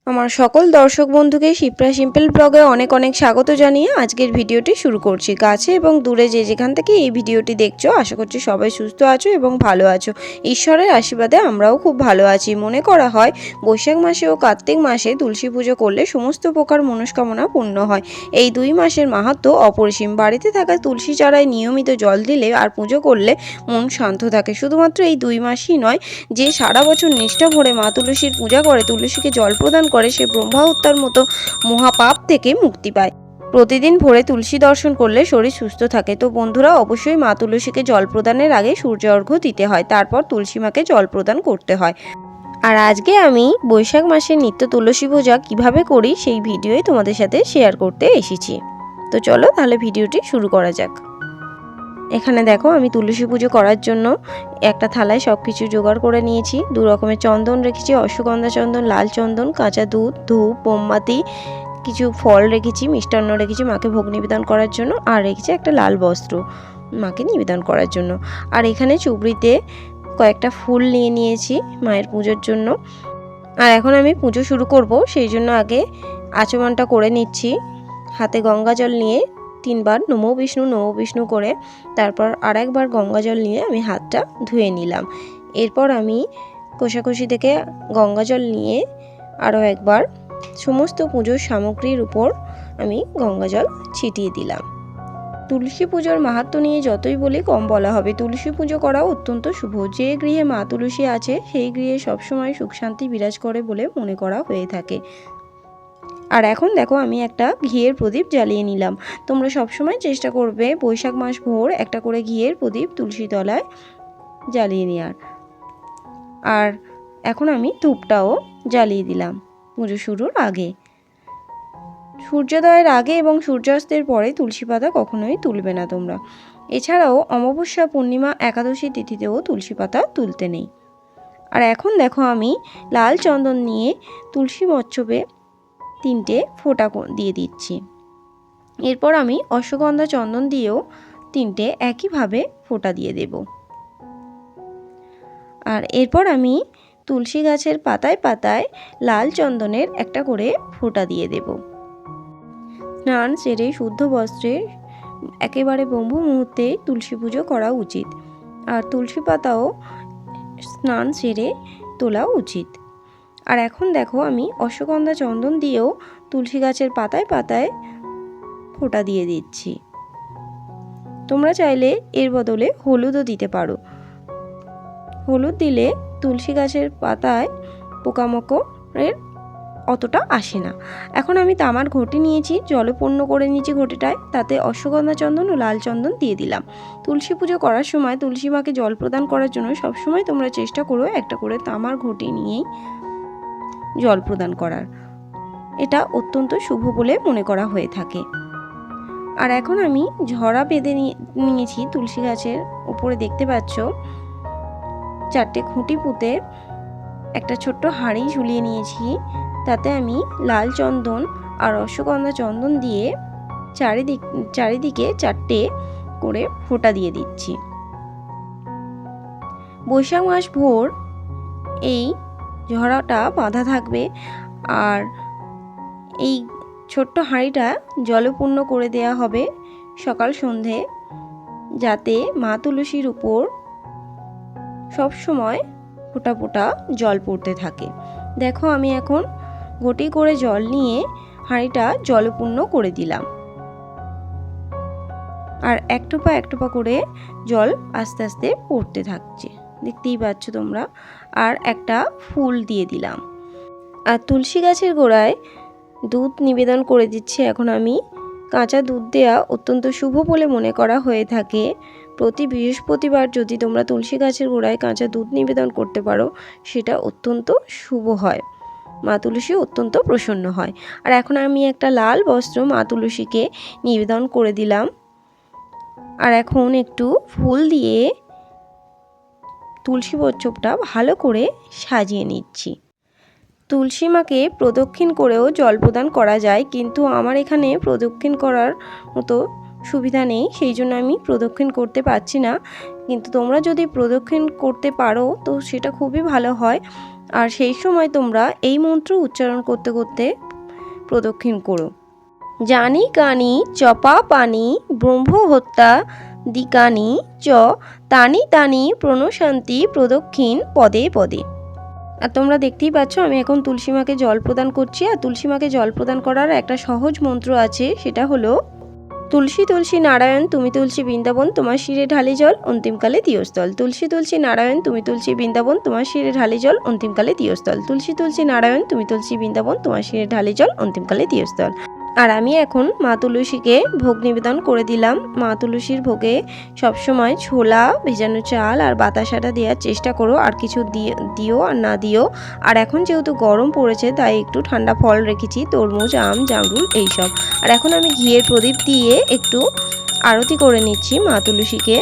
আমার সকল দর্শক বন্ধুকে শিপ্রা সিম্পল ব্লগে অনেক অনেক স্বাগত জানিয়ে আজকের ভিডিওটি শুরু করছি। কাছে এবং দূরে যে যেখান থেকে এই ভিডিওটি দেখছো, আশা করছি সবাই সুস্থ আছো এবং ভালো আছো। ঈশ্বরের আশীর্বাদে আমরাও খুব ভালো আছি। মনে করা হয় বৈশাখ মাসে ও কার্তিক মাসে তুলসী পুজো করলে সমস্ত প্রকার মনস্কামনা পূর্ণ হয়। এই দুই মাসের মাহাত্ম্য অপরিসীম। বাড়িতে থাকা তুলসী চারায় নিয়মিত জল দিলে আর পুজো করলে মন শান্ত থাকে। শুধুমাত্র এই দুই মাসই নয়, যে সারা বছর নিষ্ঠা ভরে মা তুলসীর পূজা করে, তুলসীকে জল প্রদান করে, সে ব্রহ্মা হত্যার মতো মহাপাপ থেকে মুক্তি পায়। প্রতিদিন ভোরে তুলসী দর্শন করলে শরীর সুস্থ থাকে। তো বন্ধুরা, অবশ্যই মা তুলসীকে জল প্রদানের আগে সূর্য অর্ঘ্য দিতে হয়, তারপর তুলসী মাকে জল প্রদান করতে হয়। আর আজকে আমি বৈশাখ মাসের নিত্য তুলসী পূজা কিভাবে করি সেই ভিডিওই তোমাদের সাথে শেয়ার করতে এসেছি। তো চলো তাহলে ভিডিওটি শুরু করা যাক। এখানে দেখো, আমি তুলসী পুজো করার জন্য একটা থালায় সব কিছু জোগাড় করে নিয়েছি। দু রকমের চন্দন রেখেছি, অশ্বগন্ধা চন্দন, লাল চন্দন, কাঁচা দুধ, ধূপ, মোমবাতি, কিছু ফল রেখেছি, মিষ্টান্ন রেখেছি মাকে ভোগ নিবেদন করার জন্য, আর রেখেছি একটা লাল বস্ত্র মাকে নিবেদন করার জন্য। আর এখানে চুবড়িতে কয়েকটা ফুল নিয়ে নিয়েছি মায়ের পুজোর জন্য। আর এখন আমি পুজো শুরু করব, সেই জন্য আগে আচমনটা করে নিচ্ছি। হাতে গঙ্গা জল নিয়ে 3 বার নমো বিষ্ণু করে তারপর আর একবার গঙ্গা জল নিয়ে আমি হাতটা ধুয়ে নিলাম। এরপর আমি কোষাকুষি থেকে গঙ্গা জল নিয়ে আরও একবার সমস্ত পুজোর সামগ্রীর উপর আমি গঙ্গা জল ছিটিয়ে দিলাম। তুলসী পুজোর মাহাত্ম্য নিয়ে যতই বলি কম বলা হবে। তুলসী পুজো করা অত্যন্ত শুভ। যে গৃহে মা তুলসী আছে সেই গৃহে সবসময় সুখ শান্তি বিরাজ করে বলে মনে করা হয়ে থাকে। আর এখন দেখো, আমি একটা ঘিয়ের প্রদীপ জ্বালিয়ে নিলাম। তোমরা সবসময় চেষ্টা করবে বৈশাখ মাস ভোর একটা করে ঘিয়ের প্রদীপ তুলসী তলায় জ্বালিয়ে নেওয়ার। আর এখন আমি ধূপটাও জ্বালিয়ে দিলাম পুজো শুরুর আগে। সূর্যোদয়ের আগে এবং সূর্যাস্তের পরে তুলসী পাতা কখনোই তুলবে না তোমরা। এছাড়াও অমাবস্যা, পূর্ণিমা, একাদশী তিথিতেও তুলসী পাতা তুলতে নেই। আর এখন দেখো, আমি লাল চন্দন নিয়ে তুলসী মচ্ছবে 3টে ফোঁটা দিয়ে দিচ্ছি। এরপর আমি অশ্বগন্ধা চন্দন দিয়েও 3টে একইভাবে ফোঁটা দিয়ে দেব। আর এরপর আমি তুলসী গাছের পাতায় পাতায় লাল চন্দনের একটা করে ফোঁটা দিয়ে দেব। স্নান সেরে শুদ্ধ বস্ত্রে একেবারে ব্রহ্ম মুহূর্তে তুলসী পুজো করা উচিত। আর তুলসী পাতাও স্নান সেরে তোলা উচিত। আর এখন দেখো, আমি অশ্বগন্ধা চন্দন দিয়েও তুলসী গাছের পাতায় পাতায় ফোঁটা দিয়ে দিচ্ছি। তোমরা চাইলে এর বদলে হলুদও দিতে পারো। হলুদ দিলে তুলসী গাছের পাতায় পোকামাকড়ের অতটা আসে না। এখন আমি তামার ঘটি নিয়েছি, জলপূর্ণ করে নিয়েছি ঘটিটায়, তাতে অশ্বগন্ধা চন্দন ও লাল চন্দন দিয়ে দিলাম। তুলসী পুজো করার সময় তুলসী মাকে জল প্রদান করার জন্য সবসময় তোমরা চেষ্টা করো একটা করে তামার ঘটি নিয়েই জল প্রদান করার। এটা অত্যন্ত শুভ বলে মনে করা হয়ে থাকে। আর এখন আমি ঝরা বেঁধে নিয়েছি তুলসী গাছের উপরে, দেখতে পাচ্ছ 4টে খুঁটি পুঁতে একটা ছোট্ট হাঁড়ি ঝুলিয়ে নিয়েছি। তাতে আমি লাল চন্দন আর অশ্বগন্ধা চন্দন দিয়ে চারিদিকে 4টে করে ফোঁটা দিয়ে দিচ্ছি। বৈশাখ মাস ভোর এই ঝরাটা বাঁধা থাকবে। আর এই ছোট্ট হাঁড়িটা জলপূর্ণ করে দেয়া হবে সকাল সন্ধে, যাতে মা তুলসীর উপর সব সময় ফোঁটা ফোঁটা জল পড়তে থাকে। দেখো, আমি এখন ঘটি করে জল নিয়ে হাঁড়িটা জলপূর্ণ করে দিলাম। আর এক টোপা করে জল আস্তে আস্তে পড়তে থাকছে, দেখতেই পাচ্ছ তোমরা। আর একটা ফুল দিয়ে দিলাম। আর তুলসী গাছের গোড়ায় দুধ নিবেদন করে দিচ্ছি এখন আমি। কাঁচা দুধ দেওয়া অত্যন্ত শুভ বলে মনে করা হয়ে থাকে। প্রতি বৃহস্পতিবার যদি তোমরা তুলসী গাছের গোড়ায় কাঁচা দুধ নিবেদন করতে পারো, সেটা অত্যন্ত শুভ হয়। মা তুলসী অত্যন্ত প্রসন্ন হয়। আর এখন আমি একটা লাল বস্ত্র মা তুলসীকে নিবেদন করে দিলাম। আর এখন একটু ফুল দিয়ে তুলসী বচ্চপটা ভালো করে সাজিয়ে নিচ্ছি। তুলসী মাকে প্রদক্ষিণ করেও জল প্রদান করা যায়, কিন্তু আমার এখানে প্রদক্ষিণ করার মতো সুবিধা নেই, সেই জন্য আমি প্রদক্ষিণ করতে পারছি না। কিন্তু তোমরা যদি প্রদক্ষিণ করতে পারো তো সেটা খুবই ভালো হয়। আর সেই সময় তোমরা এই মন্ত্র উচ্চারণ করতে করতে প্রদক্ষিণ করো। জানি কানি চপা পানি ব্রহ্ম হত্যা দিকানি চ তানি তানি প্রণশান্তি প্রদক্ষিণ পদে পদে। আর তোমরা দেখতেই পাচ্ছ আমি এখন তুলসী মাকে জল প্রদান করছি। আর তুলসী মাকে জল প্রদান করার একটা সহজ মন্ত্র আছে, সেটা হলো তুলসী তুলসী নারায়ণ তুমি তুলসী বৃন্দাবন তোমার শিরে ঢালি জল অন্তিমকালে দিয়স্থল। তুলসী তুলসী নারায়ণ তুমি তুলসী বৃন্দাবন তোমার শিরে ঢালি জল অন্তিমকালে দিয়স্থল। তুলসী তুলসী নারায়ণ তুমি তুলসী বৃন্দাবন তোমার শিরে ঢালি জল অন্তিমকালে দিয়স্থল। আর আমি এখন মা তুলসীকে ভোগ নিবেদন করে দিলাম। মা তুলসীর ভোগে সবসময় ছোলা, ভেজানো চাল আর বাতাসাটা দেওয়ার চেষ্টা করো, আর কিছু দিও আর না দিও। আর এখন যেহেতু গরম পড়েছে তাই একটু ঠান্ডা ফল রেখেছি, তরমুজ, আম, জামরুল এইসব। আর এখন আমি ঘিয়ের প্রদীপ দিয়ে একটু আরতি করে নিচ্ছি মা তুলসীকে।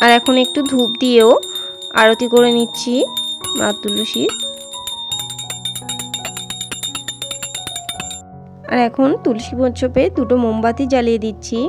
আর এখন একটু ধূপ দিয়েও আরতি করে নিচ্ছি মা তুলসীর। আর এখন তুলসী মণ্ডপে দুটো মোমবাতি জ্বালিয়ে দিচ্ছি।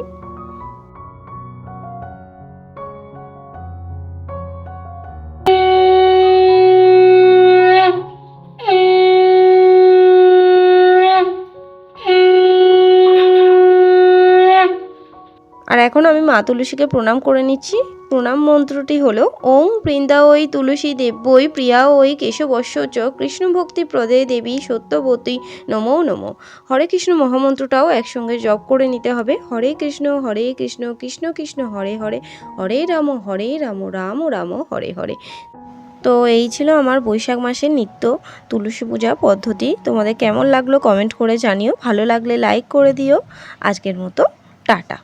আর এখন আমি মা তুলসীকে প্রণাম করে নিচ্ছি। প্রণাম মন্ত্রটি হলো ওম বৃন্দাবৈ তুলসী দেব্যৈ প্রিয়া ওই কেশবস্য চ কৃষ্ণ ভক্তি প্রদে দেবী সত্যবতী নমো নমো। হরে কৃষ্ণ মহামন্ত্রটাও একসঙ্গে জপ করে নিতে হবে। হরে কৃষ্ণ কৃষ্ণ কৃষ্ণ হরে হরে, হরে রাম রাম রাম হরে হরে। তো এই ছিল আমার বৈশাখ মাসের নিত্য তুলসী পূজা পদ্ধতি। তোমাদের কেমন লাগলো কমেন্ট করে জানিও, ভালো লাগলে লাইক করে দিও। আজকের মতো টাটা।